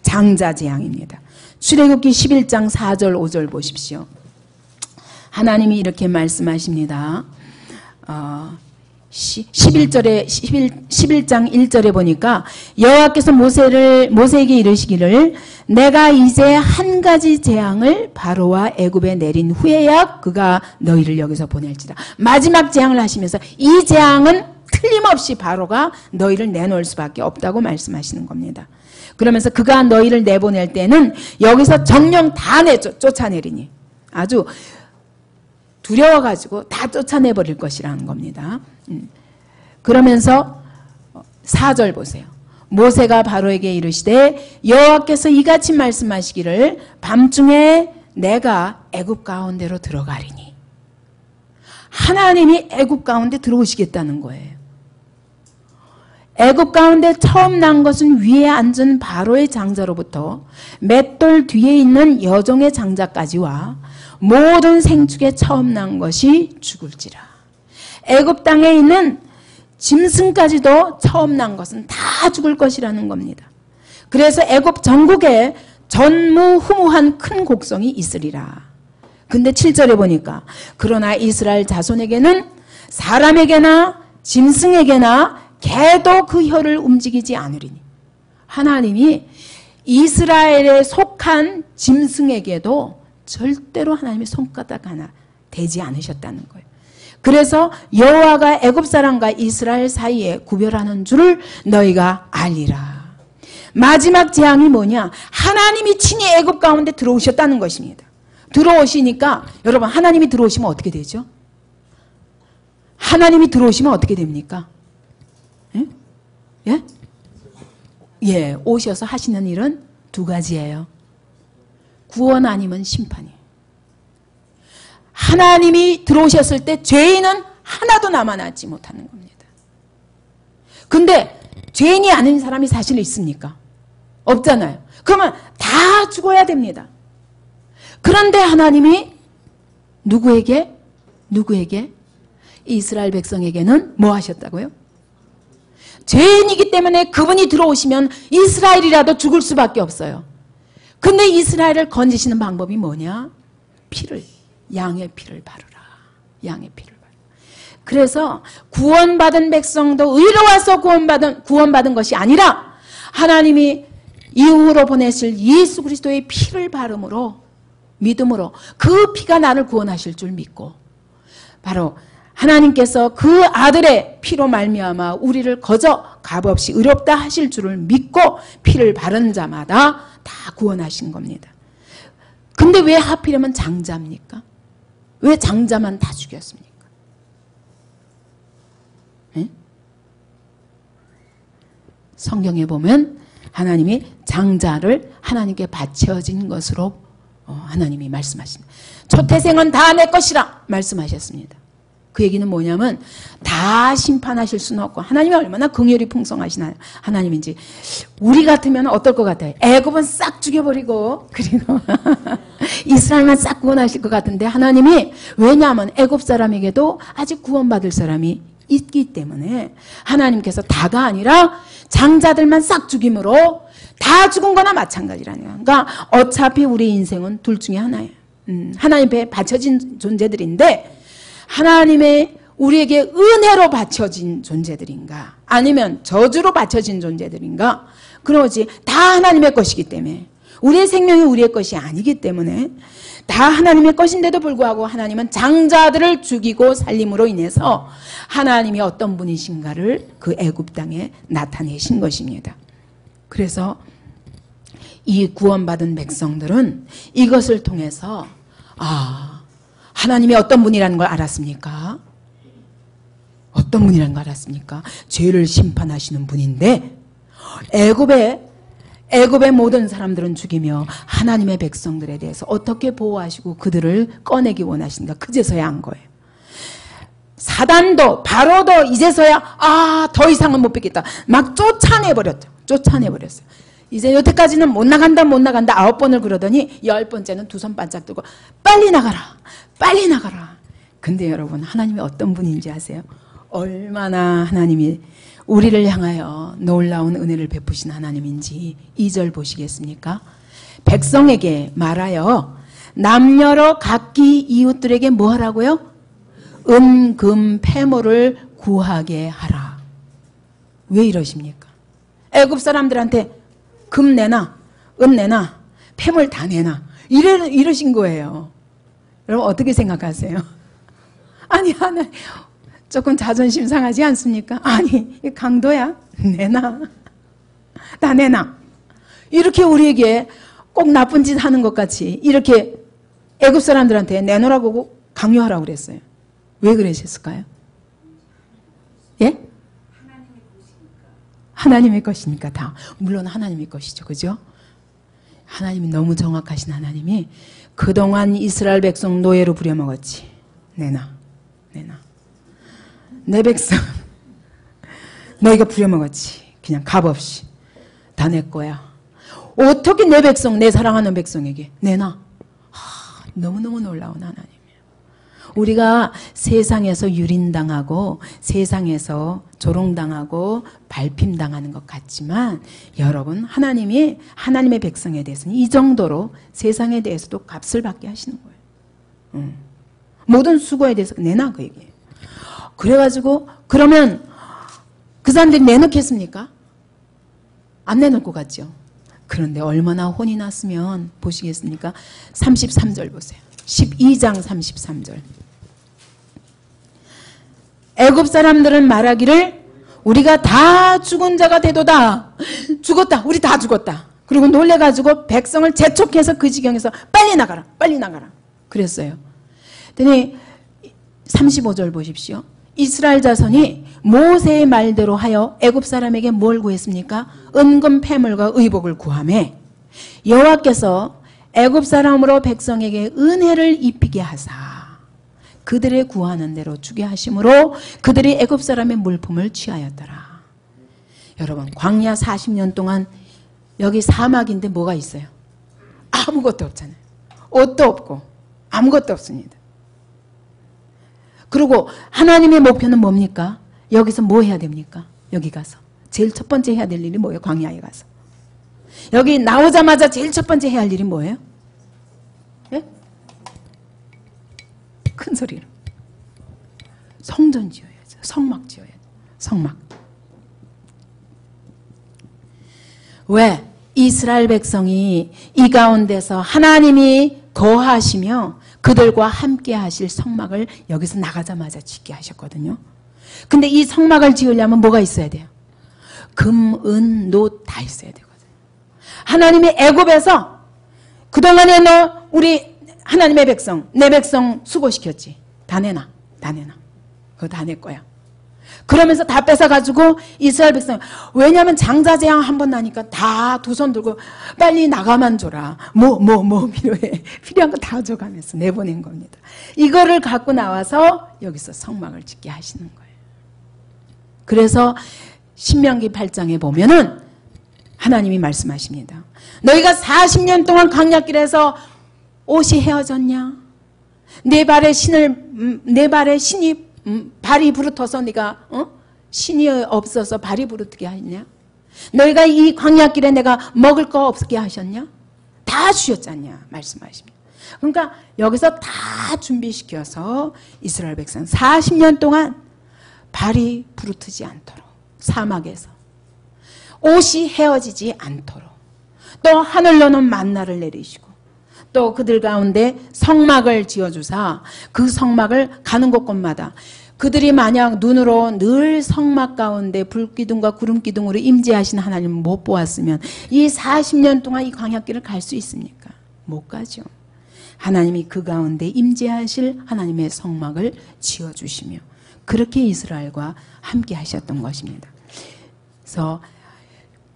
장자 재앙입니다. 출애굽기 11장 4절 5절 보십시오. 하나님이 이렇게 말씀하십니다. 11장 1절에 보니까 여호와께서 모세에게 이르시기를 내가 이제 한 가지 재앙을 바로와 애굽에 내린 후에야 그가 너희를 여기서 보낼지라. 마지막 재앙을 하시면서 이 재앙은 틀림없이 바로가 너희를 내놓을 수밖에 없다고 말씀하시는 겁니다. 그러면서 그가 너희를 내보낼 때는 여기서 정령 다 쫓아내리니 아주 두려워가지고 다 쫓아내버릴 것이라는 겁니다. 그러면서 4절 보세요. 모세가 바로에게 이르시되 여호와께서 이같이 말씀하시기를 밤중에 내가 애굽 가운데로 들어가리니. 하나님이 애굽 가운데 들어오시겠다는 거예요. 애굽 가운데 처음 난 것은 위에 앉은 바로의 장자로부터 맷돌 뒤에 있는 여종의 장자까지와 모든 생축에 처음 난 것이 죽을지라. 애굽 땅에 있는 짐승까지도 처음 난 것은 다 죽을 것이라는 겁니다. 그래서 애굽 전국에 전무후무한 큰 곡성이 있으리라. 근데 7절에 보니까 그러나 이스라엘 자손에게는 사람에게나 짐승에게나 개도 그 혀를 움직이지 않으리니. 하나님이 이스라엘에 속한 짐승에게도 절대로 하나님의 손가락 하나 대지 않으셨다는 거예요. 그래서 여호와가 애굽 사람과 이스라엘 사이에 구별하는 줄을 너희가 알리라. 마지막 재앙이 뭐냐? 하나님이 친히 애굽 가운데 들어오셨다는 것입니다. 들어오시니까 여러분, 하나님이 들어오시면 어떻게 되죠? 하나님이 들어오시면 어떻게 됩니까? 예? 예, 오셔서 하시는 일은 두 가지예요. 구원 아니면 심판이에요. 하나님이 들어오셨을 때 죄인은 하나도 남아나지 못하는 겁니다. 근데 죄인이 아닌 사람이 사실 있습니까? 없잖아요. 그러면 다 죽어야 됩니다. 그런데 하나님이 누구에게? 이스라엘 백성에게는 뭐 하셨다고요? 죄인이기 때문에 그분이 들어오시면 이스라엘이라도 죽을 수밖에 없어요. 근데 이스라엘을 건지시는 방법이 뭐냐? 양의 피를 바르라. 양의 피를 바르라. 그래서 구원받은 백성도 의로와서 구원받은 것이 아니라 하나님이 이후로 보내실 예수 그리스도의 피를 바름으로 믿음으로 그 피가 나를 구원하실 줄 믿고 바로 하나님께서 그 아들의 피로 말미암아 우리를 거저 값없이 의롭다 하실 줄을 믿고 피를 바른 자마다 다 구원하신 겁니다. 근데 왜 하필이면 장자입니까? 왜 장자만 다 죽였습니까? 네? 성경에 보면 하나님이 장자를 하나님께 바쳐진 것으로 하나님이 말씀하십니다. 초태생은 다 내 것이라 말씀하셨습니다. 그 얘기는 뭐냐면 다 심판하실 수는 없고 하나님이 얼마나 긍휼이 풍성하신 하나님인지 우리 같으면 어떨 것 같아요? 애굽은 싹 죽여버리고 그리고 이스라엘만 싹 구원하실 것 같은데 하나님이 왜냐하면 애굽 사람에게도 아직 구원받을 사람이 있기 때문에 하나님께서 다가 아니라 장자들만 싹 죽임으로 다 죽은 거나 마찬가지라는 거예요. 그러니까 어차피 우리 인생은 둘 중에 하나예요. 하나님 배에 바쳐진 존재들인데 하나님의 우리에게 은혜로 바쳐진 존재들인가 아니면 저주로 바쳐진 존재들인가 그러지 다 하나님의 것이기 때문에 우리의 생명이 우리의 것이 아니기 때문에 다 하나님의 것인데도 불구하고 하나님은 장자들을 죽이고 살림으로 인해서 하나님이 어떤 분이신가를 그 애굽 땅에 나타내신 것입니다. 그래서 이 구원받은 백성들은 이것을 통해서 하나님이 어떤 분이라는 걸 알았습니까? 어떤 분이라는 걸 알았습니까? 죄를 심판하시는 분인데 애굽의 모든 사람들은 죽이며 하나님의 백성들에 대해서 어떻게 보호하시고 그들을 꺼내기 원하신가 그제서야 한 거예요. 사단도 바로도 이제서야 더 이상은 못 뵙겠다 막 쫓아내버렸죠. 쫓아내버렸어요. 이제 여태까지는 못 나간다 9번을 그러더니 10번째는 두 손 반짝 들고 빨리 나가라 빨리 나가라. 근데 여러분 하나님이 어떤 분인지 아세요? 얼마나 하나님이 우리를 향하여 놀라운 은혜를 베푸신 하나님인지 2절 보시겠습니까? 백성에게 말하여 남녀로 각기 이웃들에게 뭐 하라고요? 은, 금, 패물을 구하게 하라. 왜 이러십니까? 애굽 사람들한테 금 내놔, 은 내놔, 패물 다 내놔 이러신 거예요. 여러분 어떻게 생각하세요? 아니 하나 조금 자존심 상하지 않습니까? 아니 강도야 내놔 다 내놔 이렇게 우리에게 꼭 나쁜 짓 하는 것 같이 이렇게 애굽 사람들한테 내놓으라고 강요하라고 그랬어요. 왜 그러셨을까요? 예? 하나님의 것이니까 다 물론 하나님의 것이죠. 그죠? 하나님이 너무 정확하신 하나님이 그동안 이스라엘 백성 노예로 부려먹었지. 내놔 내 백성 너희가 부려먹었지. 그냥 값없이 다 내 거야. 어떻게 내 백성 내 사랑하는 백성에게 내놔. 너무너무 놀라운 하나님이에요. 우리가 세상에서 유린당하고 세상에서 조롱당하고 발핌당하는 것 같지만 여러분 하나님이 하나님의 백성에 대해서는 이 정도로 세상에 대해서도 값을 받게 하시는 거예요. 모든 수고에 대해서 내놔 그 얘기예요. 그래가지고 그러면 그 사람들이 내놓겠습니까? 안 내놓을 것 같죠. 그런데 얼마나 혼이 났으면 보시겠습니까? 33절 보세요. 12장 33절. 애굽 사람들은 말하기를 우리가 다 죽은 자가 되도다. 죽었다. 우리 다 죽었다. 그리고 놀래가지고 백성을 재촉해서 그 지경에서 빨리 나가라. 빨리 나가라. 그랬어요. 그랬더니 35절 보십시오. 이스라엘 자손이 모세의 말대로 하여 애굽 사람에게 뭘 구했습니까? 은금 패물과 의복을 구하매 여호와께서 애굽 사람으로 백성에게 은혜를 입히게 하사 그들의 구하는 대로 주게 하심으로 그들이 애굽 사람의 물품을 취하였더라. 여러분 광야 40년 동안 여기 사막인데 뭐가 있어요? 아무것도 없잖아요. 옷도 없고 아무것도 없습니다. 그리고 하나님의 목표는 뭡니까? 여기서 뭐 해야 됩니까? 여기 가서 제일 첫 번째 해야 될 일이 뭐예요? 광야에 가서 여기 나오자마자 제일 첫 번째 해야 할 일이 뭐예요? 예? 큰 소리로 성전 지어야죠. 성막 지어야죠. 성막. 왜? 이스라엘 백성이 이 가운데서 하나님이 거하시며 그들과 함께 하실 성막을 여기서 나가자마자 짓게 하셨거든요. 근데 이 성막을 지으려면 뭐가 있어야 돼요? 금, 은, 노 다 있어야 되거든요. 하나님이 애굽에서 그동안에 너 우리 하나님의 백성, 내 백성 수고시켰지. 다 내놔. 다 내놔. 그거 다 내 거야. 그러면서 다 뺏어가지고 이스라엘 백성, 왜냐하면 장자재앙 한 번 나니까 다 두 손 들고 빨리 나가만 줘라. 필요해. 필요한 거 다 줘가면서 내보낸 겁니다. 이거를 갖고 나와서 여기서 성막을 짓게 하시는 거예요. 그래서 신명기 8장에 보면은 하나님이 말씀하십니다. 너희가 40년 동안 광야길에서 옷이 헤어졌냐? 내 발에 신이 발이 부르터서 네가 신이 없어서 발이 부르게 하였냐? 너희가 이 광야길에 내가 먹을 거 없게 하셨냐? 다 주셨잖냐 말씀하십니다. 그러니까 여기서 다 준비시켜서 이스라엘 백성 40년 동안 발이 부르트지 않도록 사막에서 옷이 헤어지지 않도록 또 하늘로는 만나를 내리시고 또 그들 가운데 성막을 지어주사 그 성막을 가는 곳곳마다 그들이 만약 눈으로 늘 성막 가운데 불기둥과 구름기둥으로 임재하신 하나님을 못 보았으면 이 40년 동안 이 광야길을 갈 수 있습니까? 못 가죠. 하나님이 그 가운데 임재하실 하나님의 성막을 지어주시며 그렇게 이스라엘과 함께 하셨던 것입니다. 그래서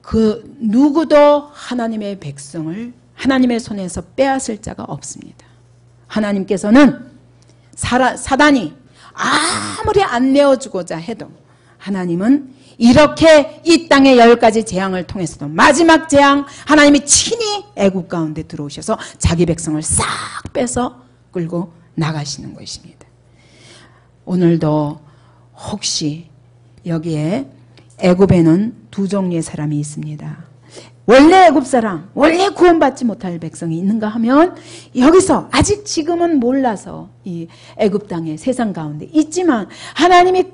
그 누구도 하나님의 백성을 하나님의 손에서 빼앗을 자가 없습니다. 하나님께서는 사단이 아무리 안 내어주고자 해도 하나님은 이렇게 이 땅의 10가지 재앙을 통해서도 마지막 재앙 하나님이 친히 애국 가운데 들어오셔서 자기 백성을 싹 빼서 끌고 나가시는 것입니다. 오늘도 혹시 여기에 애굽에는 두 종류의 사람이 있습니다. 원래 애굽 사람, 원래 구원받지 못할 백성이 있는가 하면 여기서 아직 지금은 몰라서 이 애굽 땅의 세상 가운데 있지만 하나님이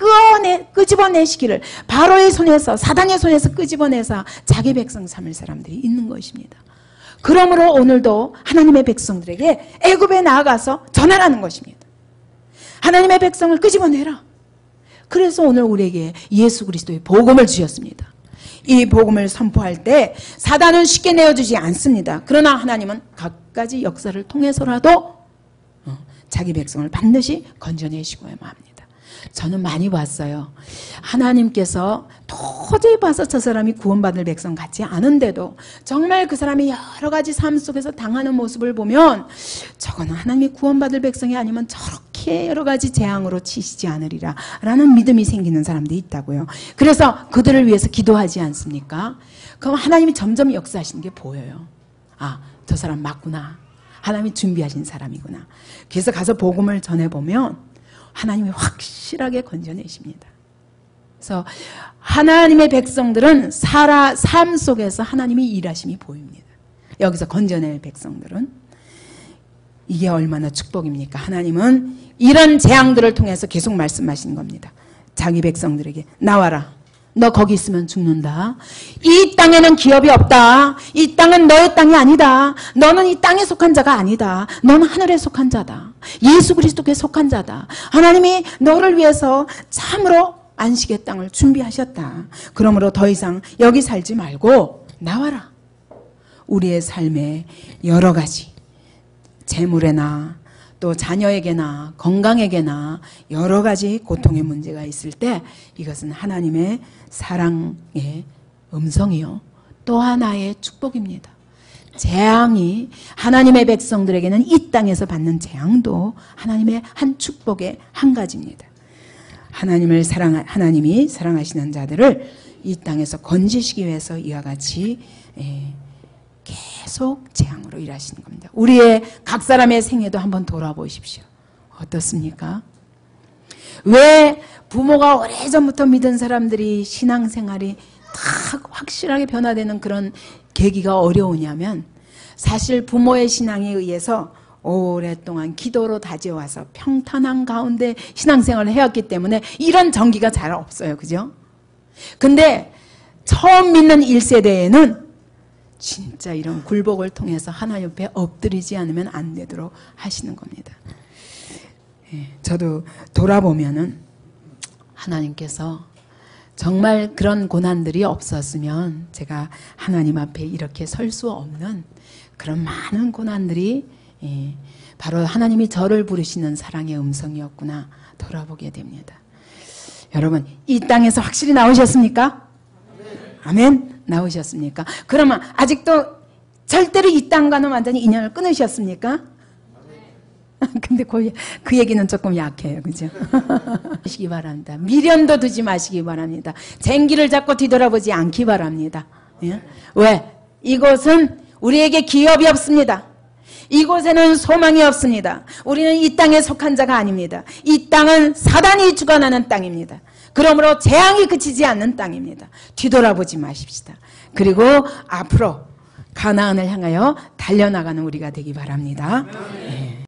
끄집어내시기를 바로의 손에서 사단의 손에서 끄집어내서 자기 백성 삼을 사람들이 있는 것입니다. 그러므로 오늘도 하나님의 백성들에게 애굽에 나아가서 전하라는 것입니다. 하나님의 백성을 끄집어내라. 그래서 오늘 우리에게 예수 그리스도의 복음을 주셨습니다. 이 복음을 선포할 때 사단은 쉽게 내어주지 않습니다. 그러나 하나님은 갖가지 역사를 통해서라도 자기 백성을 반드시 건져내시고야 합니다. 저는 많이 봤어요. 하나님께서 도저히 봐서 저 사람이 구원받을 백성 같지 않은데도 정말 그 사람이 여러 가지 삶 속에서 당하는 모습을 보면 저거는 하나님이 구원받을 백성이 아니면 저렇게 여러 가지 재앙으로 치시지 않으리라 라는 믿음이 생기는 사람들이 있다고요. 그래서 그들을 위해서 기도하지 않습니까? 그럼 하나님이 점점 역사하시는 게 보여요. 아, 저 사람 맞구나. 하나님이 준비하신 사람이구나. 그래서 가서 복음을 전해보면 하나님이 확실하게 건져내십니다. 그래서 하나님의 백성들은 삶 속에서 하나님이 일하심이 보입니다. 여기서 건져낼 백성들은 이게 얼마나 축복입니까? 하나님은 이런 재앙들을 통해서 계속 말씀하시는 겁니다. 자기 백성들에게 나와라. 너 거기 있으면 죽는다. 이 땅에는 기업이 없다. 이 땅은 너의 땅이 아니다. 너는 이 땅에 속한 자가 아니다. 너는 하늘에 속한 자다. 예수 그리스도께 속한 자다. 하나님이 너를 위해서 참으로 안식의 땅을 준비하셨다. 그러므로 더 이상 여기 살지 말고 나와라. 우리의 삶에 여러 가지 재물에나 또 자녀에게나 건강에게나 여러 가지 고통의 문제가 있을 때 이것은 하나님의 사랑의 음성이요 또 하나의 축복입니다. 재앙이 하나님의 백성들에게는 이 땅에서 받는 재앙도 하나님의 한 축복의 한 가지입니다. 하나님이 사랑하시는 자들을 이 땅에서 건지시기 위해서 이와 같이 계속 재앙으로 일하시는 겁니다. 우리의 각 사람의 생애도 한번 돌아보십시오. 어떻습니까? 왜 부모가 오래전부터 믿은 사람들이 신앙생활이 다 확실하게 변화되는 그런 계기가 어려우냐면 사실 부모의 신앙에 의해서 오랫동안 기도로 다져와서 평탄한 가운데 신앙생활을 해왔기 때문에 이런 전기가 잘 없어요. 그죠? 근데 처음 믿는 1세대에는 진짜 이런 굴복을 통해서 하나님 옆에 엎드리지 않으면 안 되도록 하시는 겁니다. 예, 저도 돌아보면은 하나님께서 정말 그런 고난들이 없었으면 제가 하나님 앞에 이렇게 설 수 없는 그런 많은 고난들이 바로 하나님이 저를 부르시는 사랑의 음성이었구나 돌아보게 됩니다. 여러분, 이 땅에서 확실히 나오셨습니까? 아멘. 나오셨습니까? 그러면 아직도 절대로 이 땅과는 완전히 인연을 끊으셨습니까? 근데 그 얘기는 조금 약해요. 그죠? 하시기 바랍니다. 미련도 두지 마시기 바랍니다. 쟁기를 잡고 뒤돌아보지 않기 바랍니다. 예? 왜? 이곳은 우리에게 기업이 없습니다. 이곳에는 소망이 없습니다. 우리는 이 땅에 속한 자가 아닙니다. 이 땅은 사단이 주관하는 땅입니다. 그러므로 재앙이 그치지 않는 땅입니다. 뒤돌아보지 마십시다. 그리고 앞으로 가나안을 향하여 달려나가는 우리가 되기 바랍니다. 예.